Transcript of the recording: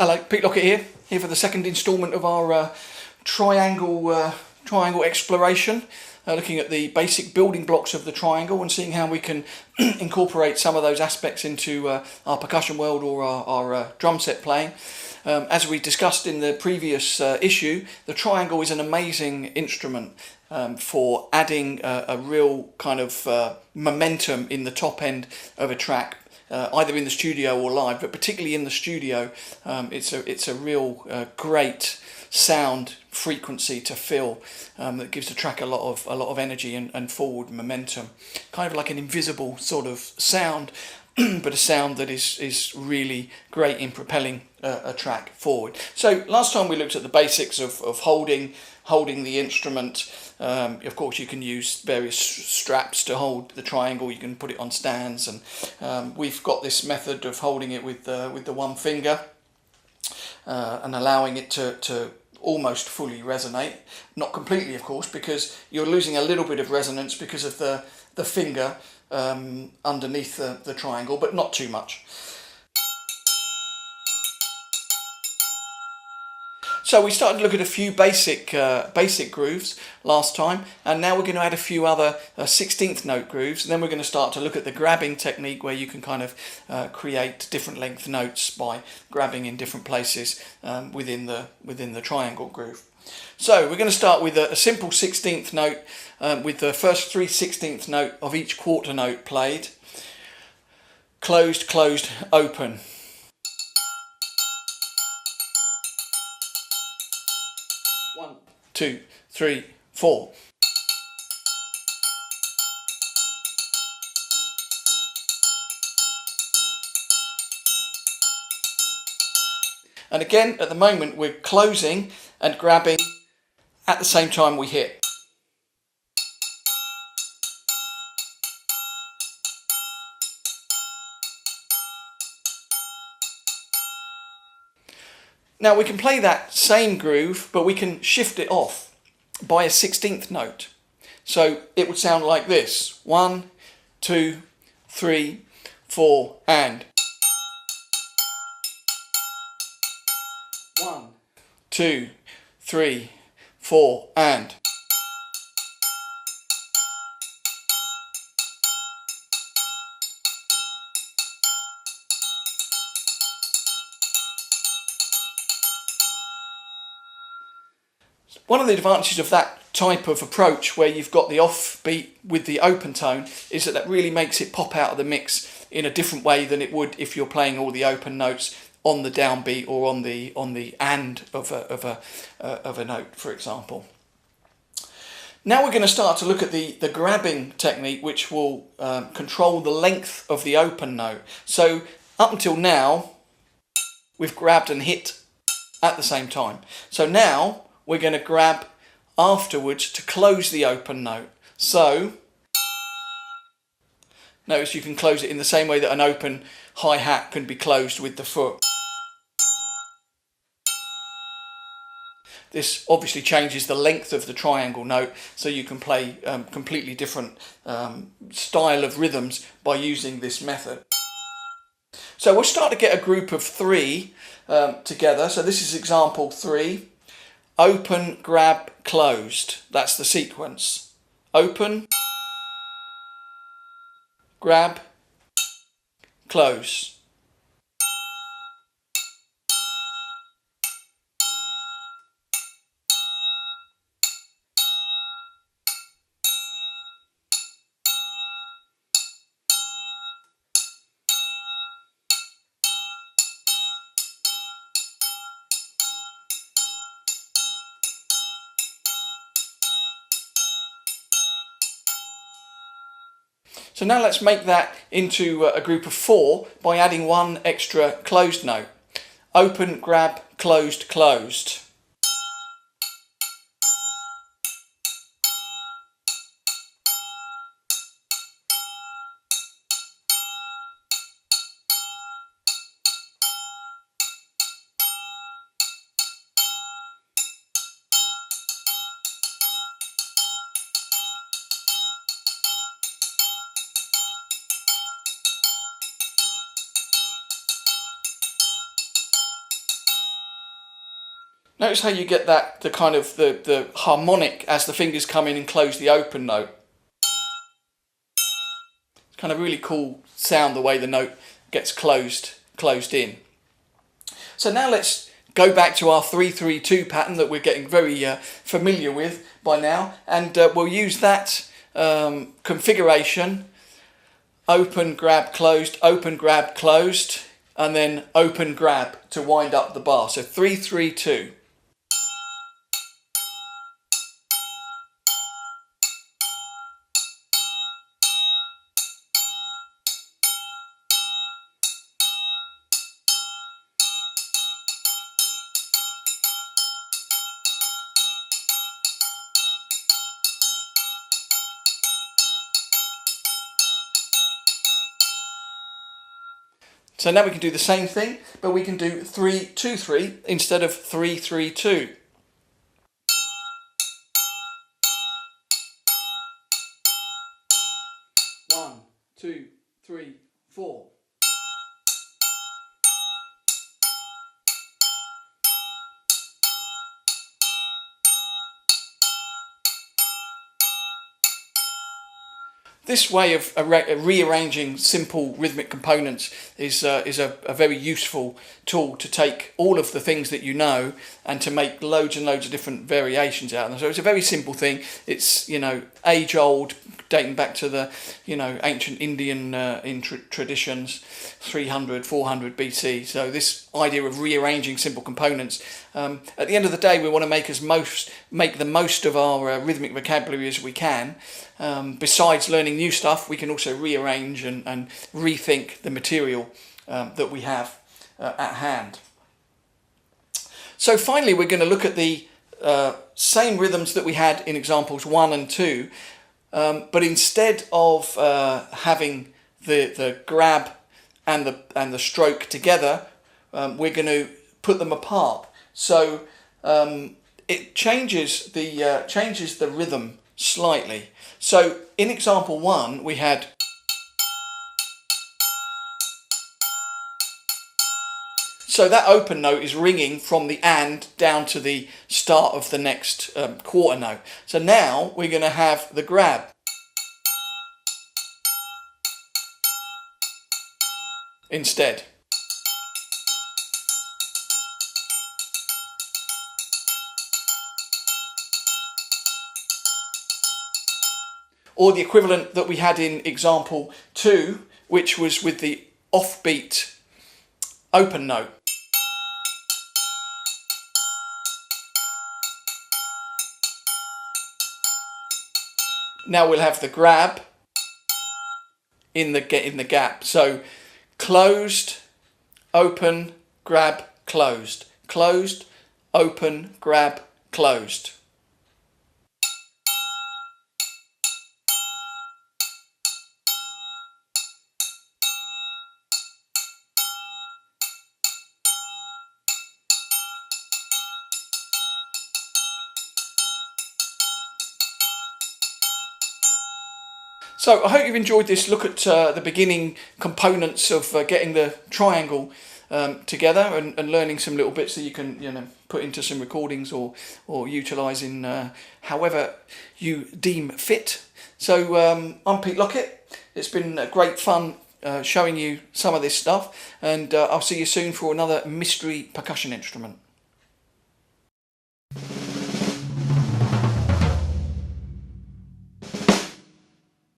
Hello, Pete Lockett here for the second instalment of our triangle exploration, looking at the basic building blocks of the triangle and seeing how we can incorporate some of those aspects into our percussion world or our drum set playing. As we discussed in the previous issue, the triangle is an amazing instrument for adding a real kind of momentum in the top end of a track. Either in the studio or live, but particularly in the studio, it's a real great sound frequency to fill that gives the track a lot of energy and forward momentum, kind of like an invisible sort of sound, but a sound that is really great in propelling a track forward. So last time we looked at the basics of holding the instrument. Of course, you can use various straps to hold the triangle. You can put it on stands, and we've got this method of holding it with the one finger and allowing it to almost fully resonate. Not completely, of course, because you're losing a little bit of resonance because of the finger underneath the triangle, but not too much. So we started to look at a few basic grooves last time, and now we're going to add a few other 16th note grooves, and then we're going to start to look at the grabbing technique, where you can kind of create different length notes by grabbing in different places within the triangle groove. So we're going to start with a simple 16th note with the first 3 16th note of each quarter note played. Closed, closed, open. 1, 2, 3, 4. And again, at the moment, we're closing and grabbing at the same time we hit. Now we can play that same groove, but we can shift it off by a 16th note. So it would sound like this: 1, 2, 3, 4, and 1, 2, 3, 4, and. One of the advantages of that type of approach, where you've got the offbeat with the open tone, is that really makes it pop out of the mix in a different way than it would if you're playing all the open notes on the downbeat or on the and of a note, for example. Now we're going to start to look at the grabbing technique, which will control the length of the open note. So up until now, we've grabbed and hit at the same time. So now we're going to grab afterwards to close the open note. So notice you can close it in the same way that an open hi-hat can be closed with the foot. This obviously changes the length of the triangle note, so you can play completely different style of rhythms by using this method. So we'll start to get a group of 3 together. So this is example 3. Open, grab, closed. That's the sequence. Open, grab, close. So now let's make that into a group of 4 by adding one extra closed note. Open, grab, closed, closed. Notice how you get that, the kind of the harmonic as the fingers come in and close the open note. It's kind of really cool sound the way the note gets closed in. So now let's go back to our 3-3-2 pattern that we're getting very familiar with by now, and we'll use that configuration: open, grab, closed, open, grab, closed, and then open, grab to wind up the bar. So 3-3-2. So now we can do the same thing, but we can do 3-2-3 instead of 3-3-2. One, two, three, four. This way of rearranging simple rhythmic components is a very useful tool to take all of the things that you know and to make loads and loads of different variations out of them. So it's a very simple thing. It's, you know, age old, dating back to the, you know, ancient Indian traditions, 300, 400 BC. So this idea of rearranging simple components, at the end of the day, we want to make the most of our rhythmic vocabulary as we can. Besides learning new stuff, we can also rearrange and rethink the material that we have at hand. So finally, we're going to look at the same rhythms that we had in examples 1 and 2, but instead of having the grab and the stroke together, we're going to put them apart. So it changes the rhythm slightly. So in example 1, we had so that open note is ringing from the and down to the start of the next quarter note. So now we're going to have the grab. Instead. Or the equivalent that we had in example 2, which was with the offbeat open note. Now we'll have the grab in the gap. So closed, open, grab, closed. Closed, open, grab, closed. So I hope you've enjoyed this look at the beginning components of getting the triangle together and learning some little bits that you can, you know, put into some recordings or utilise in however you deem fit. So I'm Pete Lockett. It's been great fun showing you some of this stuff, and I'll see you soon for another mystery percussion instrument.